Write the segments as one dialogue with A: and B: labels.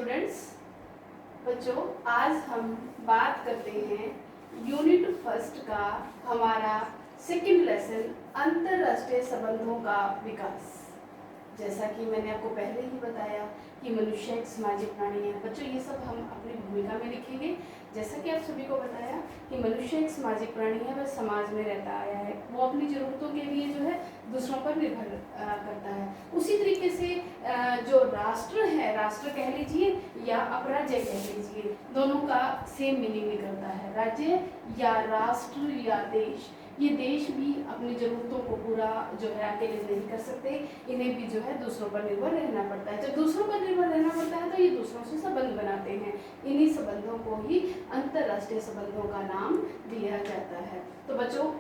A: Students, बच्चों आज हम बात करते हैं यूनिट फर्स्ट का हमारा सेकंड लेसन अंतरराष्ट्रीय संबंधों का विकास। जैसा कि मैंने आपको पहले ही बताया कि मनुष्य एक सामाजिक प्राणी है। बच्चों ये सब हम अपनी भूमिका में लिखेंगे। जैसा कि आप सभी को बताया कि मनुष्य एक सामाजिक प्राणी है, वह समाज में रहता आया है, वो अपनी ज़रूरतों के लिए जो है दूसरों पर निर्भर करता है। उसी तरीके से जो राष्ट्र है, राष्ट्र कह लीजिए या अपराज्य कह लीजिए, दोनों का सेम मीनिंग निकलता है। राज्य या राष्ट्र या देश, ये देश भी अपनी ज़रूरतों को पूरा जो है अकेले नहीं कर सकते, इन्हें भी जो है दूसरों पर निर्भर रहना पड़ता है। जब दूसरों पर निर्भर रहना पड़ता है तो ये दूसरों से संबंध बनाते हैं। इन्हीं संबंधों को ही अंतर्राष्ट्रीय संबंधों का नाम दिया जाता है। तो बच्चों,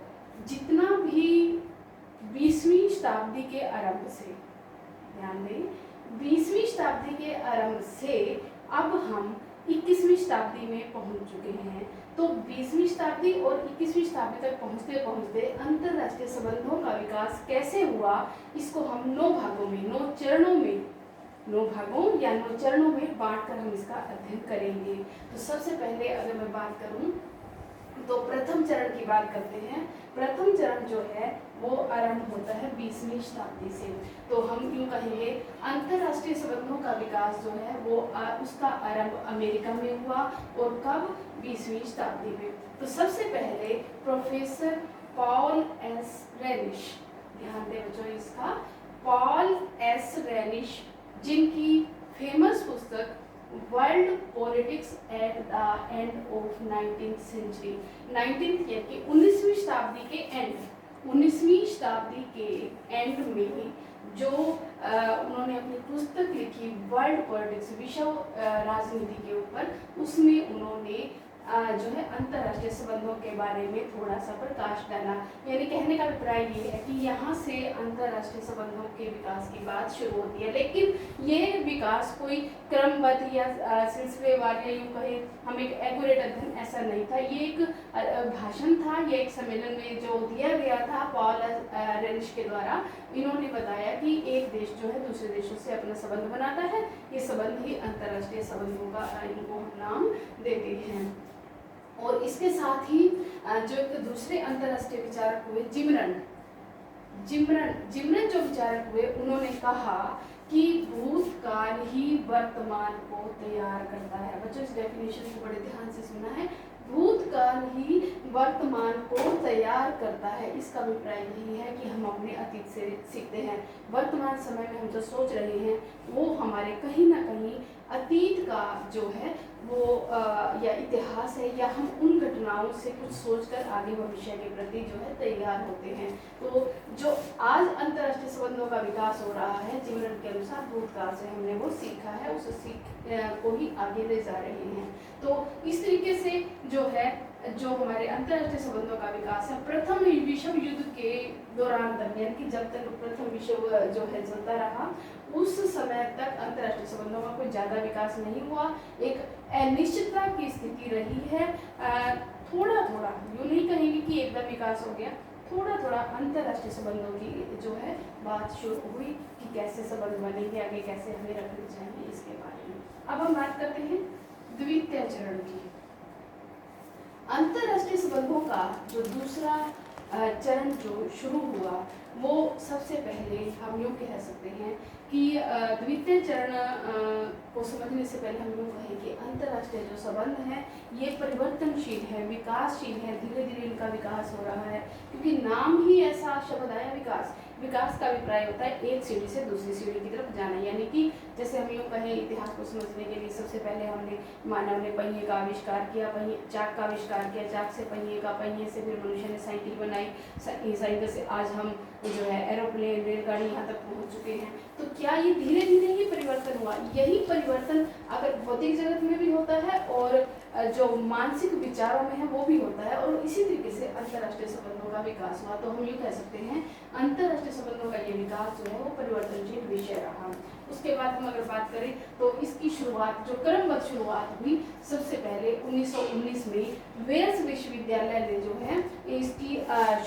A: जितना भी 20वीं शताब्दी के आरंभ से, ध्यान दें, 20वीं शताब्दी के आरंभ से अब हम 21वीं शताब्दी में पहुंच चुके हैं। तो 20वीं शताब्दी और 21वीं शताब्दी तक पहुंचते पहुंचते अंतर्राष्ट्रीय संबंधों का विकास कैसे हुआ, इसको हम 9 भागों में, 9 चरणों में, 9 भागों या 9 चरणों में बांटकर हम इसका अध्ययन करेंगे। तो सबसे पहले अगर मैं बात करूं तो प्रथम चरण की बात करते हैं। प्रथम चरण जो है वो आरंभ होता है 20वीं शताब्दी से। तो हम यूँ कहेंगे अंतर्राष्ट्रीय संबंधों का विकास जो है वो उसका आरंभ अमेरिका में हुआ। और कब? 20वीं शताब्दी में। तो सबसे पहले प्रोफेसर पॉल एस रेनिश, ध्यान दें बच्चों इसका, पॉल एस रेनिश, जिनकी फेमस पुस्तक world politics at the end of 19th century, 19th year की 19वीं शताब्दी के एंड, 19वीं शताब्दी के एंड में जो उन्होंने अपनी पुस्तक लिखी वर्ल्ड पॉलिटिक्स, विश्व राजनीति के ऊपर, उसमें उन्होंने जो है अंतर्राष्ट्रीय संबंधों के बारे में थोड़ा सा प्रकाश डाला। यानी कहने का अभिप्राय ये है कि यहाँ से अंतर्राष्ट्रीय संबंधों के विकास की बात शुरू होती है। लेकिन ये विकास कोई क्रमबद्ध या सिलसिलेवार या यूँ कहें हम एक एक्यूरेट अध्ययन ऐसा नहीं था। ये एक भाषण था, ये एक सम्मेलन में जो दिया गया था पॉल रेनिश के द्वारा। इन्होंने बताया कि एक देश जो है दूसरे देशों से अपना संबंध बनाता है, ये संबंध ही अंतर्राष्ट्रीय संबंधों का इनको हम नाम देते हैं। और इसके साथ ही जो एक दूसरे अंतर्राष्ट्रीय विचारक हुए जिमरन जो विचारक हुए, उन्होंने कहा कि भूतकाल ही वर्तमान को तैयार करता है। बच्चों इस डेफिनेशन को बड़े ध्यान से सुनना है। भूतकाल ही वर्तमान को तैयार करता है। इसका अभिप्राय यही है कि हम अपने अतीत से सीखते हैं। वर्तमान समय में हम जो सोच रहे हैं वो हमारे कहीं ना कहीं अतीत का जो है वो या इतिहास है, या हम उन घटनाओं से कुछ सोचकर आगे भविष्य के प्रति जो है तैयार होते हैं। तो जो आज अंतर्राष्ट्रीय संबंधों का विकास हो रहा है, जिमरन के अनुसार भूतकाल से हमने वो सीखा है, उस सीख को ही आगे ले जा रहे हैं। तो इस तरीके से जो है जो हमारे अंतर्राष्ट्रीय संबंधों का विकास है, प्रथम विश्व युद्ध के दौरान तक, यानी कि जब तक प्रथम विश्व जो है चलता रहा, उस समय तक अंतर्राष्ट्रीय संबंधों का कोई ज़्यादा विकास नहीं हुआ। एक अनिश्चितता की स्थिति रही है। थोड़ा थोड़ा, यूँ नहीं कहेंगे कि एकदम विकास हो गया, थोड़ा थोड़ा अंतर्राष्ट्रीय संबंधों की जो है बात शुरू हुई कि कैसे संबंध बनेंगे, आगे कैसे हमें रखने चाहिए, इसके बारे में। अब हम बात करते हैं द्वितीय चरण की। अंतर्राष्ट्रीय संबंधों का जो दूसरा चरण जो शुरू हुआ, वो सबसे पहले हम यूँ कह सकते हैं कि द्वितीय चरण को समझने से पहले हम यूँ कहें कि अंतर्राष्ट्रीय जो संबंध है ये परिवर्तनशील है, विकासशील है, धीरे धीरे इनका विकास हो रहा है। क्योंकि नाम ही ऐसा शब्द आया विकास। विकास का अभिप्राय होता है एक सीढ़ी से दूसरी सीढ़ी की तरफ जाना। यानी कि जैसे हम यूँ कहें, इतिहास को समझने के लिए सबसे पहले मानव ने पहिए का आविष्कार किया, चाक का आविष्कार किया, चाक से पहिए का, पहिए से फिर मनुष्य ने साइकिल बनाई, साइकिल से आज हम जो है एरोप्लेन, रेलगाड़ी यहाँ तक पहुँच चुके हैं। तो क्या ये धीरे धीरे ही परिवर्तन हुआ? यही परिवर्तन अगर भौतिक जगत में भी होता है और जो मानसिक विचारों में है वो भी होता है, और इसी तरीके से अंतर्राष्ट्रीय संबंधों का विकास हुआ। तो हम ये कह सकते हैं अंतर्राष्ट्रीय संबंधों का ये विकास जो है वो परिवर्तनशील विषय रहा। उसके बाद हम अगर बात करें तो इसकी शुरुआत, जो क्रमबद्ध शुरुआत हुई, सबसे पहले 1919 में वेल्स विश्वविद्यालय ने जो है इसकी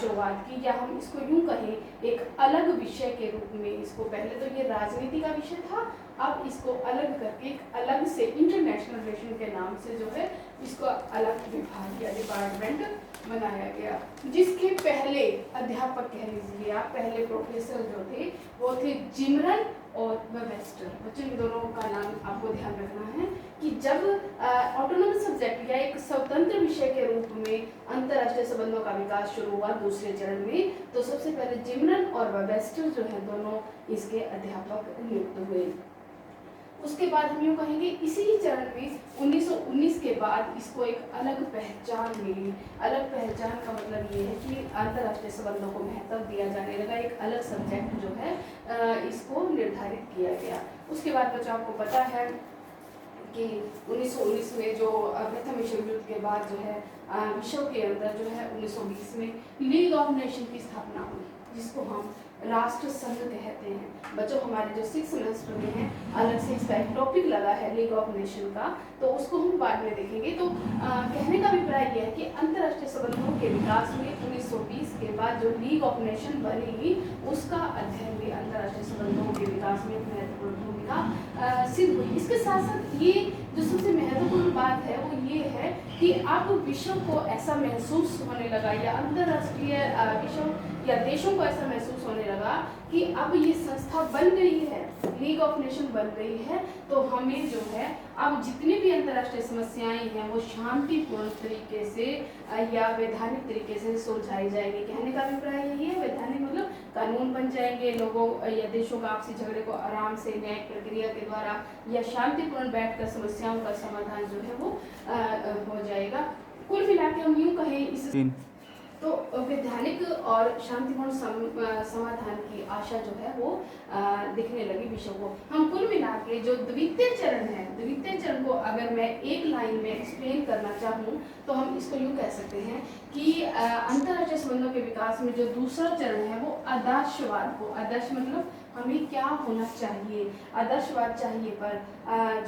A: शुरुआत की, या हम इसको यूँ कहें एक अलग विषय के रूप में। इसको पहले तो ये राजनीति का विषय था अब इसको अलग करके एक अलग से इंटरनेशनल रिलेशन के नाम से जो है इसको अलग विभाग या डिपार्टमेंट बनाया गया, जिसके पहले अध्यापक कह लीजिए आप, पहले प्रोफेसर जो थे वो थे जिमरन और वेबस्टर। बच्चों इन दोनों का नाम आपको ध्यान रखना है कि जब ऑटोनोमस सब्जेक्ट या एक स्वतंत्र विषय के रूप में अंतर्राष्ट्रीय संबंधों का विकास शुरू हुआ दूसरे चरण में, तो सबसे पहले जिमरन और वेबस्टर जो है दोनों इसके अध्यापक नियुक्त हुए। उसके बाद हम यूँ कहेंगे इसी चरण में 1919 के बाद इसको एक अलग पहचान मिली। अलग पहचान का मतलब ये है कि अंतर्राष्ट्रीय संबंधों को महत्व दिया जाने लगा, एक अलग सब्जेक्ट जो है इसको निर्धारित किया गया। उसके बाद बच्चों आपको पता है कि 1919 में जो प्रथम विश्व युद्ध के बाद जो है विश्व के अंदर जो है 1920 में लीग ऑफ नेशन की स्थापना हुई, जिसको हम राष्ट्र संघ कहते हैं। बच्चों हमारे जो 6th सेमेस्टर में है अलग से इसका एक टॉपिक लगा है लीग ऑफ नेशन का, तो उसको हम बाद में देखेंगे। तो कहने का अभिप्राय यह है कि अंतर्राष्ट्रीय संबंधों के विकास में 1920 के बाद जो लीग ऑफ नेशन बनी उसका अध्ययन भी अंतर्राष्ट्रीय संबंधों के विकास में महत्वपूर्ण भूमिका सिद्ध हुई। इसके साथ साथ ये जो सबसे महत्वपूर्ण बात है वो ये है कि अब विश्व को ऐसा महसूस होने लगा या अंतर्राष्ट्रीय विश्व या देशों को ऐसा महसूस होने लगा कि अब ये संस्था बन गई है, लीग ऑफ नेशन बन गई है, तो हमें जो है अब जितनी भी अंतर्राष्ट्रीय समस्याएं हैं वो शांतिपूर्ण तरीके से या वैधानिक तरीके से सुलझाई जाएंगी। कहने का अभिप्राय यही है, वैधानिक मतलब कानून बन जाएंगे, लोगों या देशों का आपसी झगड़े को आराम से न्यायिक प्रक्रिया के द्वारा या शांतिपूर्ण बैठकर समस्याओं का समाधान जो है वो हो जाएगा। कुल मिला के हम यूँ कहें इस तो वैधानिक और शांतिपूर्ण समाधान की आशा जो है वो दिखने लगी विश्व को। हम कुल मिला के जो द्वितीय चरण है, द्वितीय चरण को अगर मैं एक लाइन में एक्सप्लेन करना चाहूँ तो हम इसको यूँ कह सकते हैं कि अंतर्राष्ट्रीय संबंधों के विकास में जो दूसरा चरण है वो आदर्शवाद को, आदर्श मतलब हमें क्या होना चाहिए, आदर्शवाद चाहिए पर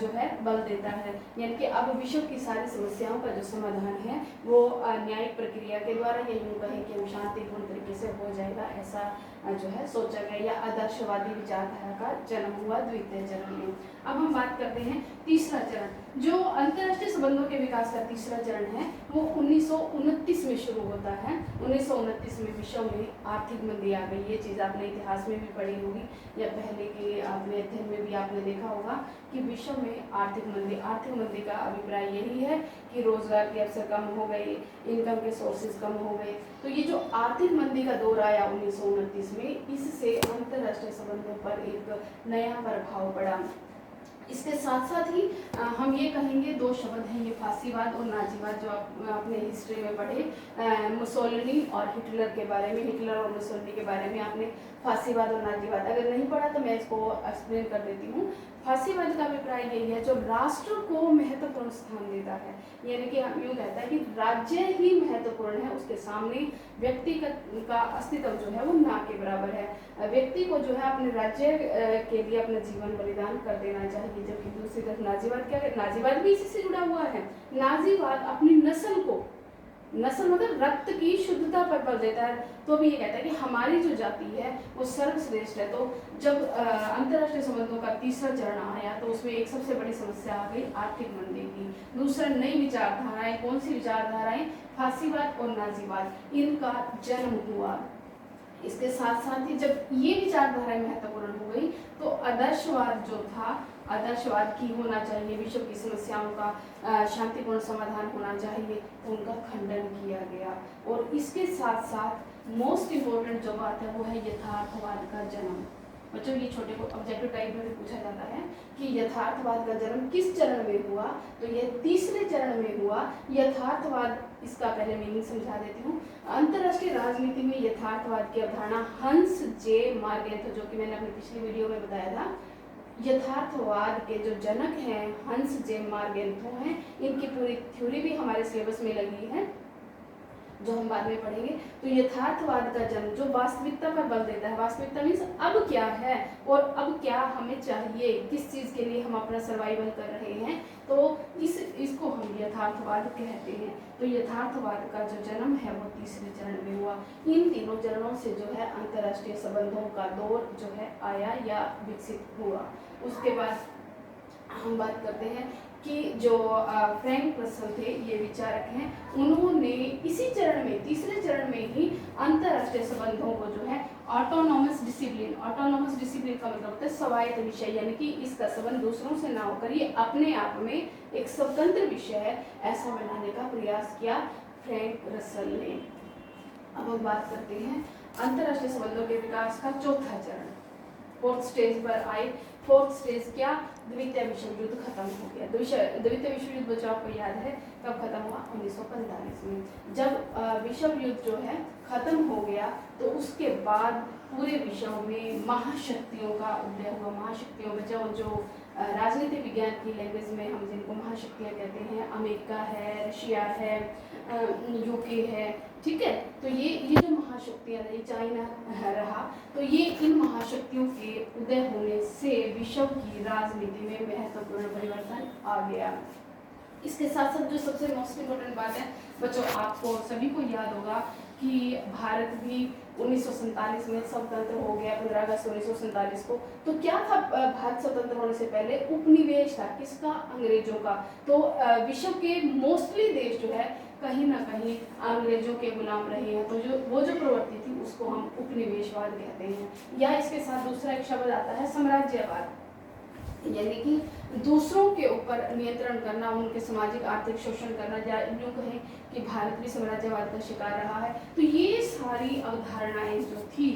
A: जो है बल देता है। यानी कि अब विश्व की सारी समस्याओं का जो समाधान है वो न्यायिक प्रक्रिया के द्वारा या यूँ कहें कि हम शांतिपूर्ण तरीके से हो जाएगा, ऐसा जो है सोचा गया या आदर्शवादी विचारधारा का जन्म हुआ द्वितीय चरण में। अब हम बात करते हैं तीसरा चरण। जो अंतर्राष्ट्रीय संबंधों के विकास का तीसरा चरण है वो 1929 में शुरू होता है। 1929 में विश्व में आर्थिक मंदी आ गई। ये चीज़ आपने इतिहास में भी पढ़ी होगी या पहले के आपने अध्ययन में भी आपने देखा होगा कि विश्व में आर्थिक मंदी का अभिप्राय यही है कि रोजगार के अवसर कम हो गए, इनकम के सोर्सेज कम हो गए। तो ये जो आर्थिक मंदी का दौर आया 1929 में, इससे अंतर्राष्ट्रीय संबंधों पर एक नया प्रभाव पड़ा। इसके साथ साथ ही हम ये कहेंगे दो शब्द हैं ये फासीवाद और नाजीवाद, जो आपने हिस्ट्री में पढ़े मुसोलिनी और हिटलर के बारे में, हिटलर और मुसोलिनी के बारे में आपने फासीवाद और नाजीवाद अगर नहीं पढ़ा तो मैं इसको एक्सप्लेन कर देती हूँ। फासीवाद का अभिप्राय यही है जो राष्ट्र को महत्वपूर्ण स्थान देता है, यानी कि हम यूँ कहता है कि राज्य ही महत्वपूर्ण है, उसके सामने व्यक्ति का अस्तित्व जो है वो ना के बराबर है। व्यक्ति को जो है अपने राज्य के लिए अपना जीवन बलिदान कर देना चाहिए। जबकि दूसरी तरफ नाजीवाद क्या है, नाजीवाद भी इसी से जुड़ा हुआ है। नाजीवाद अपनी नस्ल को, नस्ल मतलब रक्त की शुद्धता पर बल देता है, तो भी ये कहता है कि हमारी जो जाति है वो सर्वश्रेष्ठ है। तो जब अंतर्राष्ट्रीय संबंधों का तीसरा चरण आया तो उसमें एक सबसे बड़ी समस्या आ गई आर्थिक मंदी की। दूसरा नई विचारधाराएं, कौन सी विचारधाराएं, फासीवाद और नाजीवाद, इनका जन्म हुआ। इसके साथ साथ ही जब ये विचारधाराएं महत्वपूर्ण हो गई तो आदर्शवाद जो था, आदर्शवाद की होना चाहिए, विश्व की समस्याओं का शांतिपूर्ण समाधान होना चाहिए, उनका खंडन किया गया। और इसके साथ साथ मोस्ट इम्पोर्टेंट जो बात है वो है यथार्थवाद का जन्म। बच्चों ये छोटे को ऑब्जेक्टिव टाइप में भी पूछा जाता है कि यथार्थवाद का जन्म किस चरण में हुआ, तो ये तीसरे चरण में हुआ। यथार्थवाद, इसका पहले मीनिंग समझा देती हूँ। अंतर्राष्ट्रीय राजनीति में यथार्थवाद की अवधारणा हंस जे मार्गेंथो, जो कि मैंने अपनी पिछली वीडियो में बताया था, यथार्थवाद के जो जनक हैं हंस जे मार्गेंथो हैं। इनकी पूरी थ्योरी भी हमारे सिलेबस में लगी है जो हम बाद में पढ़ेंगे। तो यथार्थवाद का जन्म जो वास्तविकता पर बल देता है, वास्तविकता मीन्स अब क्या है और अब क्या हमें चाहिए, किस चीज़ के लिए हम अपना सर्वाइवल कर रहे हैं, तो इसको हम यथार्थवाद कहते हैं। तो यथार्थवाद का जो जन्म है वो तीसरे चरण में हुआ। इन तीनों चरणों से जो है अंतर्राष्ट्रीय संबंधों का दौर जो है आया या विकसित हुआ। उसके बाद हम बात करते हैं कि जो फ्रैंक रसल थे, ये विचारक हैं, उन्होंने इसी चरण में, तीसरे चरण में ही अंतर्राष्ट्रीय संबंधों को जो है ऑटोनॉमस डिसिप्लिन का मतलब होता है स्वायत्त विषय, यानी कि इसका संबंध दूसरों से ना होकर ये अपने आप में एक स्वतंत्र विषय है, ऐसा बनाने का प्रयास किया फ्रैंक रसल ने। अब हम बात करते हैं अंतर्राष्ट्रीय संबंधों के विकास का चौथा चरण, फोर्थ स्टेज पर आए। फोर्थ स्टेज क्या? द्वितीय विश्व युद्ध खत्म हो गया। द्वितीय विश्व युद्ध बच्चों आपको याद है कब खत्म हुआ? 1945 में। जब विश्व युद्ध जो है खत्म हो गया तो उसके बाद पूरे विश्व में महाशक्तियों का उदय हुआ। महाशक्तियों में जो राजनीति विज्ञान की लैंग्वेज में हम जिनको महाशक्तियाँ कहते हैं, अमेरिका है, रशिया है, यूके है, ठीक है। तो ये जो महाशक्तियाँ रही, चाइना रहा, तो ये इन महाशक्तियों के उदय होने से विश्व की राजनीति में महत्वपूर्ण परिवर्तन आ गया। इसके साथ साथ जो सबसे मोस्ट इम्पोर्टेंट बात है बच्चों, आपको सभी को याद होगा कि भारत भी 1947 में स्वतंत्र हो गया, 15 अगस्त 1947 को। तो क्या था भारत स्वतंत्र होने से पहले? उपनिवेश था। किसका? अंग्रेजों का। तो विश्व के मोस्टली देश जो है कहीं ना कहीं अंग्रेजों के गुलाम रहे हैं। तो वो जो प्रवृत्ति थी उसको हम उपनिवेशवाद कहते हैं। या इसके साथ दूसरा एक शब्द आता है साम्राज्यवाद, यानी कि दूसरों के ऊपर नियंत्रण करना, उनके सामाजिक आर्थिक शोषण करना, या यूँ कहें कि भारत भी साम्राज्यवाद का शिकार रहा है। तो ये सारी अवधारणाएं जो थी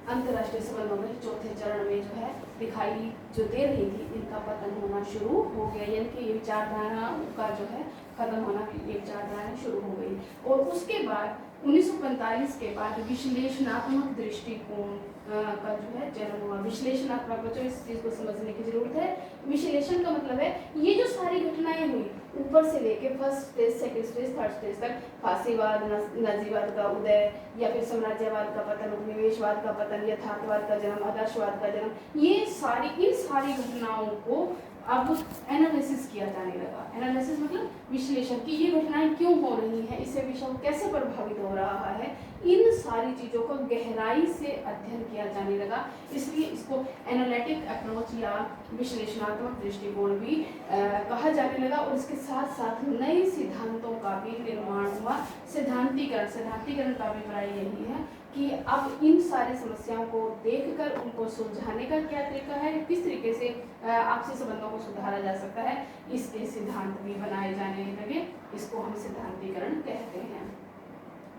A: अंतर्राष्ट्रीय संबंधों में चौथे चरण में जो है दिखाई जो दे रही थी, इनका पतन होना शुरू हो गया, यानी कि ये विचारधारा का जो है खत्म होना, ये विचारधारा शुरू हो गई। और उसके बाद 1945 के बाद विश्लेषणात्मक दृष्टिकोण का जो है जन्म हुआ। विश्लेषणात्मक, बच्चों इस चीज को समझने की जरूरत है। विश्लेषण का मतलब है ये जो सारी घटनाएं हुई ऊपर से लेके first stage, second stage, third stage तक, फांसीवाद, नाजीवाद का उदय, या फिर साम्राज्यवाद का पतन, उपनिवेशवाद का पतन, यथार्थवाद का जन्म, आदर्शवाद का जन्म, ये इन सारी घटनाओं को अब एनालिसिस किया जाने लगा। एनालिसिस मतलब विश्लेषण कि ये घटनाएं क्यों हो रही हैं, इससे विश्व कैसे प्रभावित हो रहा है, इन सारी चीज़ों का गहराई से अध्ययन किया जाने लगा। इसलिए इसको एनालिटिक अप्रोच या विश्लेषणात्मक दृष्टिकोण भी कहा जाने लगा। और इसके साथ साथ नए सिद्धांतों का भी निर्माण हुआ। सिद्धांतीकरण का अभिप्राय यही है कि अब इन सारी समस्याओं को देखकर उनको सुलझाने का क्या तरीका है, किस तरीके से आपसी संबंधों को सुधारा जा सकता है, इसके सिद्धांत भी बनाए जाने लगे। इसको हम सिद्धांतीकरण कहते हैं।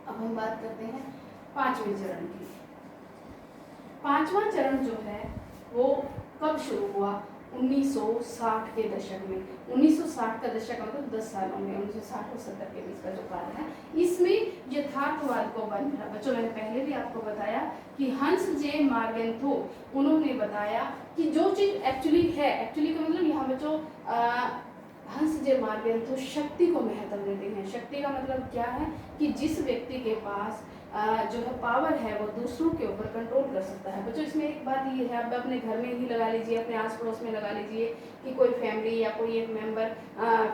A: अब हम बात करते हैं पांचवें चरण की। पांचवा चरण जो है वो कब शुरू हुआ? 1960 के दशक में। 1960 का दशक मतलब 10 सालों में, 1960 और 70 के बीच का जो काल है, इसमें यथार्थवाद को बन रहा। बच्चों मैंने पहले भी आपको बताया कि हंस जे मार्गेंथो, उन्होंने बताया कि जो चीज़ एक्चुअली है, एक्चुअली का मतलब यहाँ बच्चों हंस जे मार्गेंथो शक्ति को महत्व देते हैं। शक्ति का मतलब क्या है कि जिस व्यक्ति के पास जो है पावर है वो दूसरों के ऊपर कंट्रोल कर सकता है। बच्चों इसमें एक बात ये है, आप अपने घर में ही लगा लीजिए, अपने आस पड़ोस में लगा लीजिए कि कोई फैमिली या कोई एक मेंबर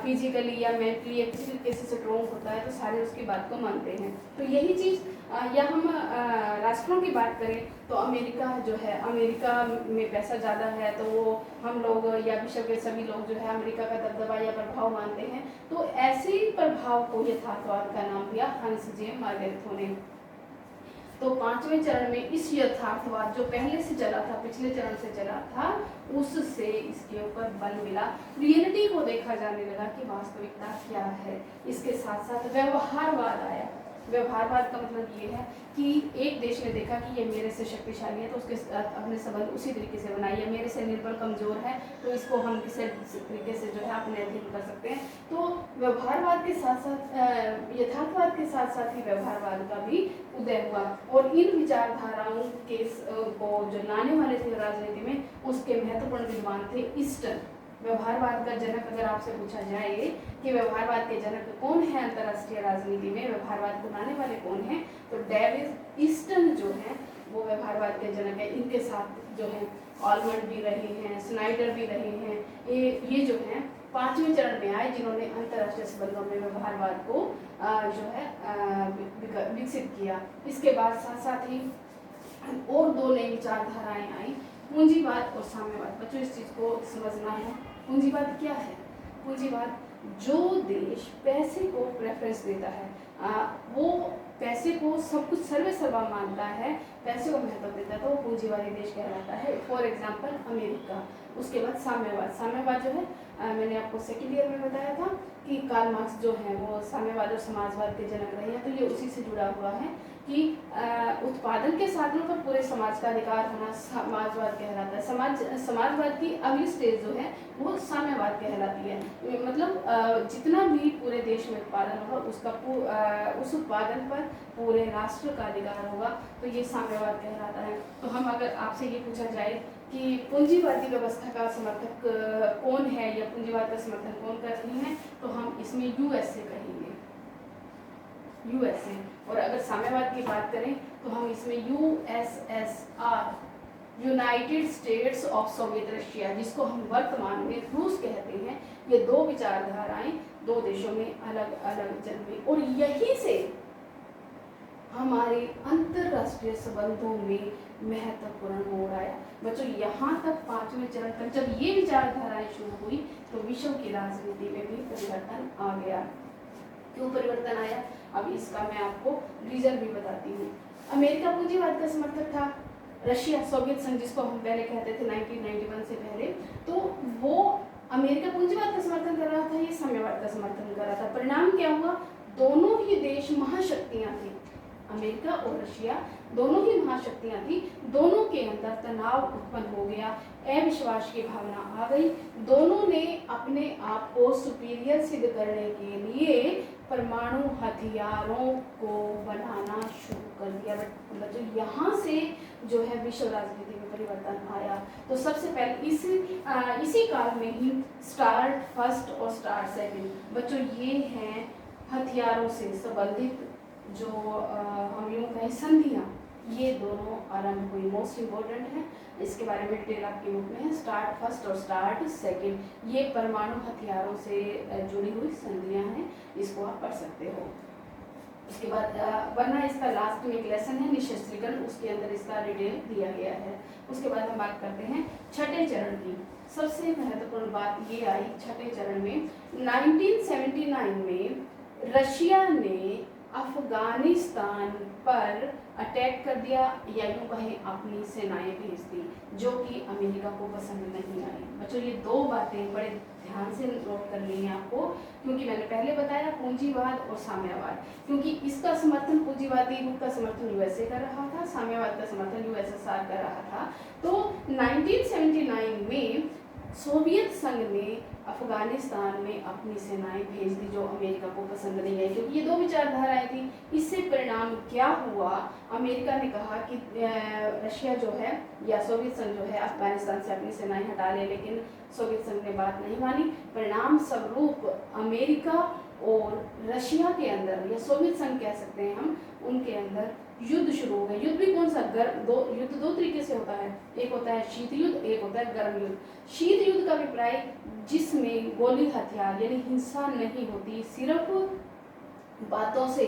A: फिजिकली या मेंटली या किसी तरीके से स्ट्रॉन्ग होता है तो सारे उसकी बात को मानते हैं। तो यही चीज़ या हम राष्ट्रों की बात करें तो अमेरिका जो है, अमेरिका में पैसा ज़्यादा है तो वो हम लोग या विश्व के सभी लोग जो है अमेरिका का दबदबा या प्रभाव मानते हैं। तो ऐसे ही प्रभाव को यथार्थवाद का नाम दिया हंस जे मार्गेंथो ने। तो पांचवें चरण में इस यथार्थवाद जो पहले से चला था, पिछले चरण से चला था, उससे इसके ऊपर बल मिला। रियलिटी को देखा जाने लगा कि वास्तविकता क्या है। इसके साथ साथ व्यवहारवाद आया। व्यवहारवाद का मतलब ये है कि एक देश ने देखा कि ये मेरे से शक्तिशाली है तो उसके साथ अपने संबंध उसी तरीके से बनाए, या मेरे से निर्बल कमजोर है तो इसको हम किसी तरीके से जो है अपने अधीन कर सकते हैं। तो व्यवहारवाद के साथ साथ यथार्थवाद के साथ साथ ही व्यवहारवाद का भी उदय हुआ। और इन विचारधाराओं के को जो लाने वाले थे राजनीति में, उसके महत्वपूर्ण विद्वान थे ईस्टन। व्यवहारवाद का जनक अगर आपसे पूछा जाए कि व्यवहारवाद के जनक कौन है अंतर्राष्ट्रीय राजनीति में, व्यवहारवाद को लाने वाले कौन हैं, तो डेविड ईस्टन जो है वो व्यवहारवाद के जनक है। इनके साथ जो है ऑलमंड भी रहे हैं, स्नाइडर भी रहे हैं। ये जो हैं 5वें चरण में आए जिन्होंने अंतर्राष्ट्रीय संबंधों में व्यवहारवाद को जो है विकसित किया। इसके बाद साथ साथ ही और दो नई विचारधाराएं आई, पूंजीवाद और साम्यवाद। बच्चों इस चीज को समझना है, पूंजीवाद क्या है? पूंजीवाद जो देश पैसे को प्रेफरेंस देता है, वो पैसे को सब कुछ सर्वे सर्वा मानता है, पैसे को महत्व देता है, तो वो पूंजीवादी देश कहलाता है। For example America. उसके बाद साम्यवाद। साम्यवाद जो है मैंने आपको सेकेंड ईयर में बताया था कि कार्ल मार्क्स जो है वो साम्यवाद और समाजवाद के जनक रहे हैं, तो ये उसी से जुड़ा हुआ है कि उत्पादन के साधनों पर पूरे समाज का अधिकार होना समाजवाद कहलाता है। समाजवाद की अगली स्टेज जो है वो साम्यवाद कहलाती है। मतलब जितना भी पूरे देश में उत्पादन होगा उसका उस उत्पादन पर पूरे राष्ट्र का अधिकार होगा, तो ये साम्यवाद कहलाता है। तो हम अगर आपसे ये पूछा जाए कि पूंजीवादी व्यवस्था का समर्थक कौन है या पूंजीवाद का समर्थन कौन कर रही है, तो हम इसमें यूएसए कहेंगे, यूएसए। और अगर साम्यवाद की बात करें तो हम इसमें USSR, United states of Soviet Russia, जिसको हम वर्तमान में रूस कहते हैं। ये दो विचारधाराएं दो देशों में अलग अलग जन्मी और यहीं से हमारे अंतरराष्ट्रीय संबंधों में महत्वपूर्ण मोड़ आया। बच्चों यहाँ तक 5वें चरण तक जब ये विचारधाराएं शुरू हुई तो विश्व की राजनीति में भी परिवर्तन आ गया। क्यों परिवर्तन आया, अब इसका मैं आपको रीजन भी बताती हूँ। अमेरिका पूंजीवाद का समर्थक था, रशिया सोवियत संघ जिसको हम पहले कहते थे 1991 से पहले, तो वो अमेरिका पूंजीवाद का समर्थन कर रहा था, ये साम्यवाद का समर्थन कर रहा था। परिणाम क्या हुआ, दोनों ही देश महाशक्तियां थी, अमेरिका और रशिया दोनों ही महाशक्तियां थी, दोनों के अंदर तनाव उत्पन्न हो गया, अविश्वास की भावना आ गई। दोनों ने अपने आप को सुपीरियर सिद्ध करने के लिए परमाणु हथियारों को बनाना शुरू कर दिया। बच्चों यहाँ से जो है विश्व राजनीति में परिवर्तन आया। तो सबसे पहले इसी काल में ही स्टार्ट फर्स्ट और स्टार्ट सेकंड, बच्चों ये हैं हथियारों से संबंधित जो हम यूँ कहें संधियाँ, ये दोनों आरंभ हुई। मोस्ट इम्पोर्टेंट है, इसके बारे में डिटेल आपकी बुक में है, स्टार्ट फर्स्ट और स्टार्ट सेकंड, ये परमाणु हथियारों से जुड़ी हुई संधियाँ हैं, इसको आप पढ़ सकते हो। उसके बाद वरना इसका लास्ट में एक लेसन है निशस्त्रीकरण, उसके अंदर इसका डिटेल दिया गया है। उसके बाद हम बात करते हैं छठे चरण की। सबसे महत्वपूर्ण बात ये आई छठे चरण में, 1979 में रशिया ने अफगानिस्तान पर अटैक कर दिया या यूँ कहें अपनी सेनाएं भेज दी, जो कि अमेरिका को पसंद नहीं आई। बच्चों ये दो बातें बड़े ध्यान से नोट कर ली हैं आपको, क्योंकि मैंने पहले बताया पूंजीवाद और साम्यवाद, क्योंकि इसका समर्थन पूंजीवादी रूप का समर्थन यूएसए कर रहा था, साम्यवाद का समर्थन यूएसएसआर कर रहा था। तो 1979 में सोवियत संघ ने अफगानिस्तान में अपनी सेनाएं भेज दी, जो अमेरिका को पसंद नहीं आई, क्योंकि ये दो विचारधाराएं थी। इससे परिणाम क्या हुआ, अमेरिका ने कहा कि रशिया जो है या सोवियत संघ जो है अफगानिस्तान से अपनी सेनाएं हटा ले, लेकिन सोवियत संघ ने बात नहीं मानी। परिणाम स्वरूप अमेरिका और रशिया के अंदर या सोवियत संघ कह सकते हैं हम, उनके अंदर युद्ध शुरू हो गया। युद्ध भी कौन सा, युद्ध दो तरीके से होता है, एक होता है शीत युद्ध, एक होता है गर्म युद्ध। शीत युद्ध का अभिप्राय जिसमें गोली हथियार यानी हिंसा नहीं होती, सिर्फ बातों से,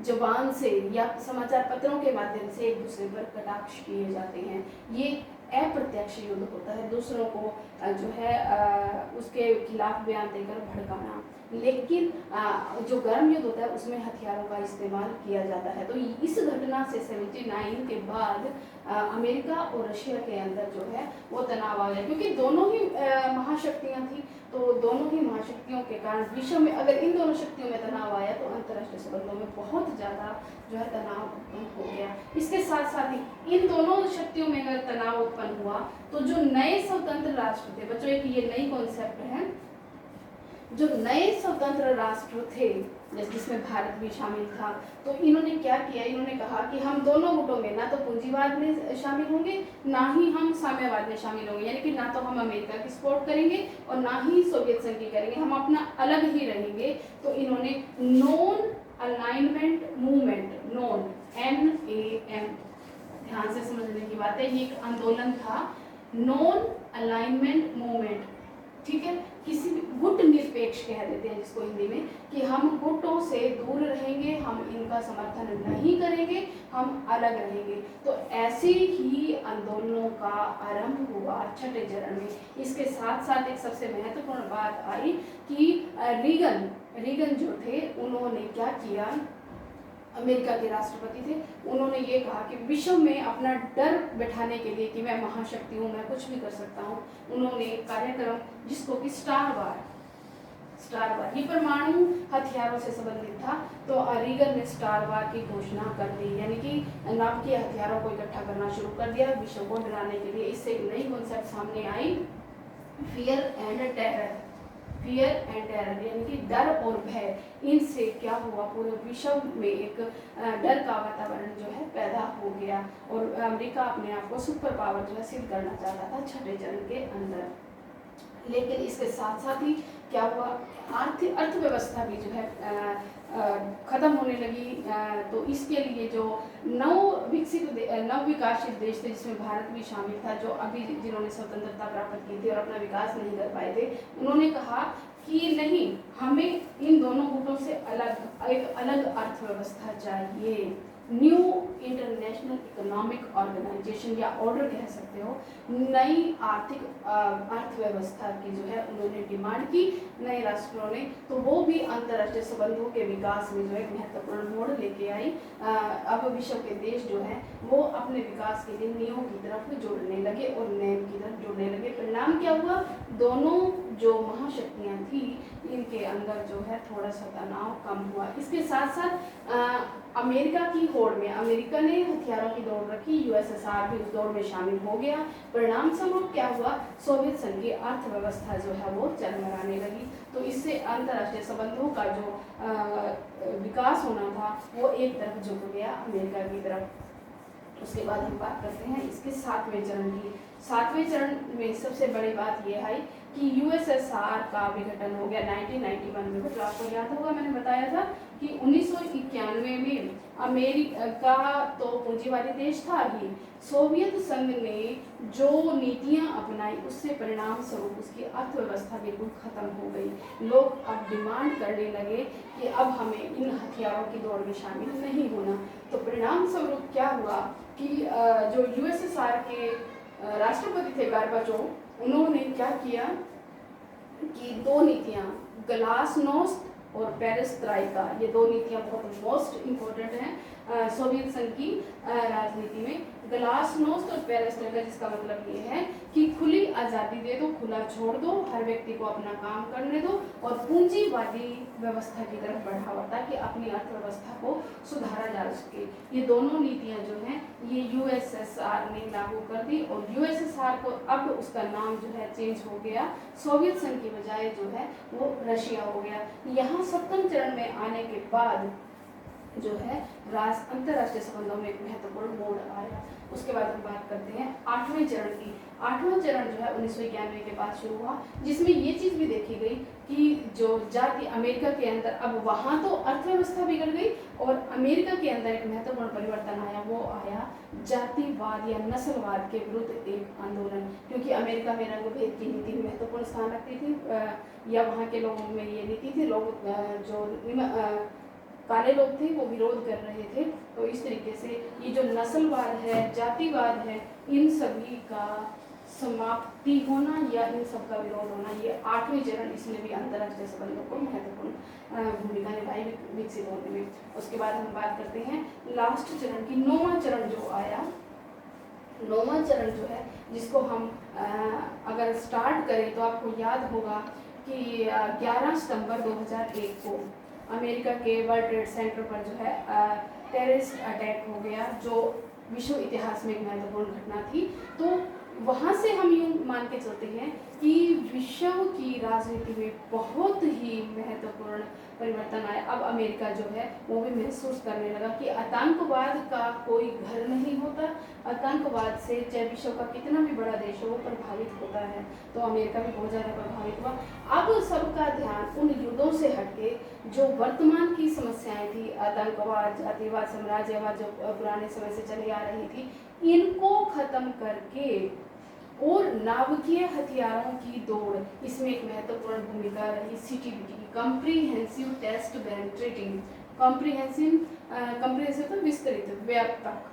A: जबान से या समाचार पत्रों के माध्यम से एक दूसरे पर कटाक्ष किए जाते हैं, ये अप्रत्यक्ष युद्ध होता है, दूसरों को जो है उसके खिलाफ बयान देकर भड़काना। लेकिन जो गर्म युद्ध होता है उसमें हथियारों का इस्तेमाल किया जाता है। तो इस घटना से 79 के बाद अमेरिका और रशिया के अंदर जो है वो तनाव आ गया, क्योंकि दोनों ही महाशक्तियां थी। तो दोनों ही महाशक्तियों के कारण विश्व में अगर इन दोनों शक्तियों में तनाव आया तो अंतर्राष्ट्रीय संबंधों में बहुत ज़्यादा जो है तनाव उत्पन्न हो गया। इसके साथ साथ ही इन दोनों शक्तियों में अगर तनाव उत्पन्न हुआ तो जो नए स्वतंत्र राष्ट्र थे, बच्चों एक ये नई कॉन्सेप्ट है, जो नए स्वतंत्र राष्ट्र थे जिसमें भारत भी शामिल था, तो इन्होंने क्या किया, इन्होंने कहा कि हम दोनों गुटों में ना तो पूंजीवाद में शामिल होंगे ना ही हम साम्यवाद में शामिल होंगे, यानी कि ना तो हम अमेरिका की सपोर्ट करेंगे और ना ही सोवियत संघ की करेंगे, हम अपना अलग ही रहेंगे। तो इन्होंने non alignment movement, non NAM, ध्यान से समझने की बात है, ये एक आंदोलन था, नॉन अलाइनमेंट मूवमेंट, ठीक है। किसी निरपेक्ष कह देते हैं जिसको हिंदी में, कि हम गुटों से दूर रहेंगे, हम इनका समर्थन नहीं करेंगे, हम अलग रहेंगे। तो ऐसे ही आंदोलनों का आरंभ हुआ छठे चरण में। इसके साथ साथ एक सबसे महत्वपूर्ण बात आई कि रीगन जो थे उन्होंने क्या किया, अमेरिका के राष्ट्रपति थे, उन्होंने ये कहा कि विश्व में अपना डर बैठाने के लिए कि मैं महाशक्ति हूँ, मैं कुछ भी कर सकता हूँ, उन्होंने एक कार्यक्रम जिसको कि स्टार वार, ये परमाणु हथियारों से संबंधित था। तो रीगन ने स्टार वार की घोषणा कर दी, यानी कि नाभिकीय हथियारों को इकट्ठा करना शुरू कर दिया विश्व को डराने के लिए। इससे एक नई कॉन्सेप्ट सामने आई, फियर एंड टेरर, यानी कि डर और भय। इनसे क्या हुआ, पूरे विश्व में एक डर का वातावरण जो है पैदा हो गया और अमेरिका अपने आप को सुपर पावर जो है सिद्ध करना चाहता था छठे चरण के अंदर। लेकिन इसके साथ साथ ही क्या हुआ, अर्थव्यवस्था भी जो है खत्म होने लगी। तो इसके लिए जो नव विकासशील देश थे, जिसमें भारत भी शामिल था, जो अभी जिन्होंने स्वतंत्रता प्राप्त की थी और अपना विकास नहीं कर पाए थे, उन्होंने कहा कि नहीं, हमें इन दोनों गुटों से एक अलग अर्थव्यवस्था चाहिए। न्यू इंटरनेशनल इकोनॉमिक ऑर्गेनाइजेशन या ऑर्डर कह सकते हो, नई आर्थिक अर्थव्यवस्था की जो है उन्होंने डिमांड की नए राष्ट्रों ने। तो वो भी अंतर्राष्ट्रीय संबंधों के विकास में जो है महत्वपूर्ण मोड़ लेके आई। अब विश्व के देश जो है वो अपने विकास के लिए नियमों की तरफ जुड़ने लगे और नेम की तरफ जुड़ने लगे। परिणाम क्या हुआ, दोनों जो महाशक्तियाँ थी इनके अंदर जो है थोड़ा सा तनाव कम हुआ। इसके साथ साथ अमेरिका की होड़ में, अमेरिका ने हथियारों की दौड़ रखी, यूएसएसआर भी उस दौड़ में शामिल हो गया। परिणाम स्वरूप क्या हुआ, सोवियत संघ की अर्थव्यवस्था जो है वो चरमराने लगी। तो इससे अंतर्राष्ट्रीय संबंधों का जो विकास होना था वो एक तरफ झुक गया अमेरिका की तरफ। उसके बाद हम बात करते हैं इसके सातवें चरण की। सातवें चरण में सबसे बड़ी बात यह आई कि यूएसएसआर का विघटन हो गया 1991 में। तो आपको याद होगा मैंने बताया था कि 1991 में अमेरिका तो पूंजीवादी देश था ही, सोवियत संघ ने जो नीतियां अपनाई उससे परिणाम स्वरूप उसकी अर्थव्यवस्था बिल्कुल खत्म हो गई। लोग अब डिमांड करने लगे कि अब हमें इन हथियारों की दौड़ में शामिल नहीं होना। तो परिणाम स्वरूप क्या हुआ कि जो यूएसएसआर के राष्ट्रपति थे गोर्बाचोव, उन्होंने क्या किया कि दो नीतियां, ग्लासनोस्त और पेरेस्ट्राइका, ये दो नीतियां बहुत मोस्ट इम्पोर्टेंट हैं सोवियत संघ की राजनीति में। ग्लासनोस्त और पेरेस्ट्राइका जिसका मतलब ये है कि खुली आज़ादी दे दो, खुला छोड़ दो, हर व्यक्ति को अपना काम करने दो और पूंजीवादी व्यवस्था की तरफ बढ़ावा, ताकि अपनी अर्थव्यवस्था को सुधारा जा सके। ये दोनों नीतियां जो हैं ये यूएसएसआर ने लागू कर दी और यूएसएसआर को अब उसका नाम जो है चेंज हो गया, सोवियत संघ की बजाय जो है वो रशिया हो गया। यहाँ सप्तम चरण में आने के बाद जो है अंतर्राष्ट्रीय संबंधों में एक महत्वपूर्ण मोड़ आया। उसके बाद हम बात करते हैं आठवें चरण की। आठवां चरण जो है 1991 के बाद शुरू हुआ, जिसमें ये चीज़ भी देखी गई कि जो जाति अमेरिका के अंदर, अब वहाँ तो अर्थव्यवस्था बिगड़ गई और अमेरिका के अंदर एक महत्वपूर्ण परिवर्तन आया, वो आया जातिवाद या नस्लवाद के विरुद्ध एक आंदोलन। क्योंकि अमेरिका में रंगभेद की नीति महत्वपूर्ण स्थान रखती थी, या वहाँ के लोगों में ये नीति थी, लोग जो काले लोग थे वो विरोध कर रहे थे। तो इस तरीके से ये जो नस्लवाद है, जातिवाद है, इन सभी का समाप्ति होना या इन सब का विरोध होना, ये आठवें चरण, इसमें भी अंतर्राष्ट्रीय संबंधों को महत्वपूर्ण भूमिका निभाई विकसित होने में। उसके बाद हम बात करते हैं लास्ट चरण की, नौवां चरण जो आया। नौवां चरण जो है जिसको हम अगर स्टार्ट करें तो आपको याद होगा कि 11 सितंबर 2001 को अमेरिका के वर्ल्ड ट्रेड सेंटर पर जो है टेररिस्ट अटैक हो गया, जो विश्व इतिहास में एक महत्वपूर्ण घटना थी। तो वहाँ से हम यूँ मान के चलते हैं कि विश्व की राजनीति में बहुत ही महत्वपूर्ण परिवर्तन आया। अब अमेरिका जो है वो भी महसूस करने लगा कि आतंकवाद का कोई घर नहीं होता, आतंकवाद से चाहे विश्व का कितना भी बड़ा देश हो वो प्रभावित होता है। तो अमेरिका भी बहुत ज़्यादा प्रभावित हुआ। अब सबका ध्यान उन युद्धों से हटके जो वर्तमान की समस्याएं थी, आतंकवाद, जातिवाद, साम्राज्यवाद, जो पुराने समय से चली आ रही थी, इनको खत्म करके और नाभिकीय हथियारों की दौड़, इसमें एक महत्वपूर्ण भूमिका रही सीटीबीटी की, comprehensive test band treating. Comprehensive तो विस्तृत, व्यापक,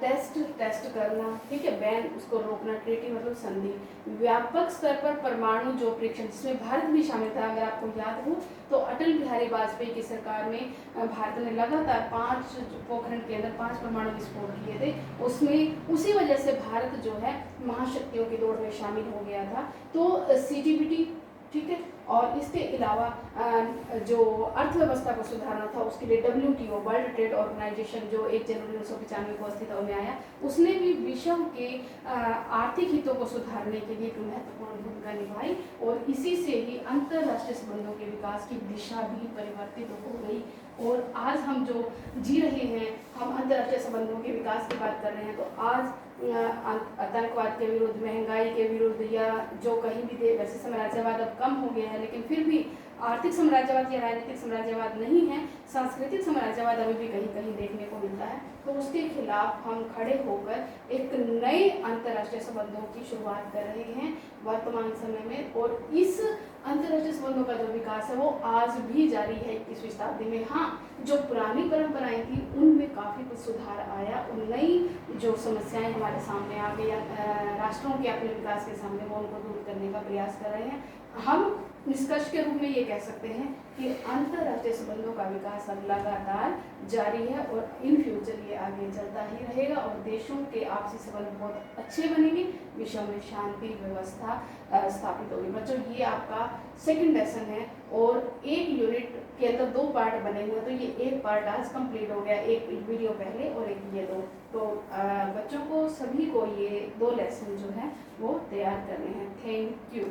A: टेस्ट करना, ठीक है, बैन उसको रोकना, ट्रीटिंग मतलब संधि, व्यापक स्तर पर परमाणु जो परीक्षण, जिसमें भारत भी शामिल था। अगर आपको याद हो तो अटल बिहारी वाजपेयी की सरकार में भारत ने लगातार 5 पोखरण के अंदर 5 परमाणु विस्फोट किए थे। उसमें उसी वजह से भारत जो है महाशक्तियों की दौड़ में शामिल हो गया था। तो सीटीबीटी, ठीक है, और इसके अलावा जो अर्थव्यवस्था को सुधारना था, उसके लिए WTO, वर्ल्ड ट्रेड ऑर्गेनाइजेशन, जो 1 जनवरी 1995 को अस्तित्व में आया, उसने भी विश्व के आर्थिक हितों को सुधारने के लिए एक महत्वपूर्ण भूमिका निभाई, और इसी से ही अंतर्राष्ट्रीय संबंधों के विकास की दिशा भी परिवर्तित हो गई। और आज हम जो जी रहे हैं, हम अंतर्राष्ट्रीय संबंधों के विकास की बात कर रहे हैं, तो आज आतंकवाद के विरुद्ध, महंगाई के विरुद्ध, या जो कहीं भी दे, वैसे साम्राज्यवाद अब कम हो गया है, लेकिन फिर भी आर्थिक साम्राज्यवाद या राजनीतिक साम्राज्यवाद नहीं है, सांस्कृतिक साम्राज्यवाद अभी भी कहीं कहीं देखने को मिलता है। तो उसके खिलाफ हम खड़े होकर एक नए अंतर्राष्ट्रीय संबंधों की शुरुआत कर रहे हैं वर्तमान समय में, और इस अंतर्राष्ट्रीय संबंधों का जो विकास है वो आज भी जारी है 21वीं शताब्दी में। हाँ, जो पुरानी परंपराएं थी उनमें काफ़ी कुछ सुधार आया, उन नई जो समस्याएं हमारे सामने आ गई, राष्ट्रों के अपने विकास के सामने, वो उनको दूर करने का प्रयास कर रहे हैं। हम निष्कर्ष के रूप में ये कह सकते हैं कि अंतर्राष्ट्रीय संबंधों का विकास अब लगातार जारी है, और इन फ्यूचर ये आगे चलता ही रहेगा, और देशों के आपसी संबंध बहुत अच्छे बनेंगे, विश्व में शांति व्यवस्था स्थापित होगी। बच्चों, ये आपका सेकंड लेसन है, और एक यूनिट के अंदर 2 पार्ट बने हुए हैं, तो ये एक पार्ट आज कंप्लीट हो गया, एक वीडियो पहले और एक ये 2। तो बच्चों को सभी को ये 2 लेसन जो है वो तैयार करने हैं। Thank you.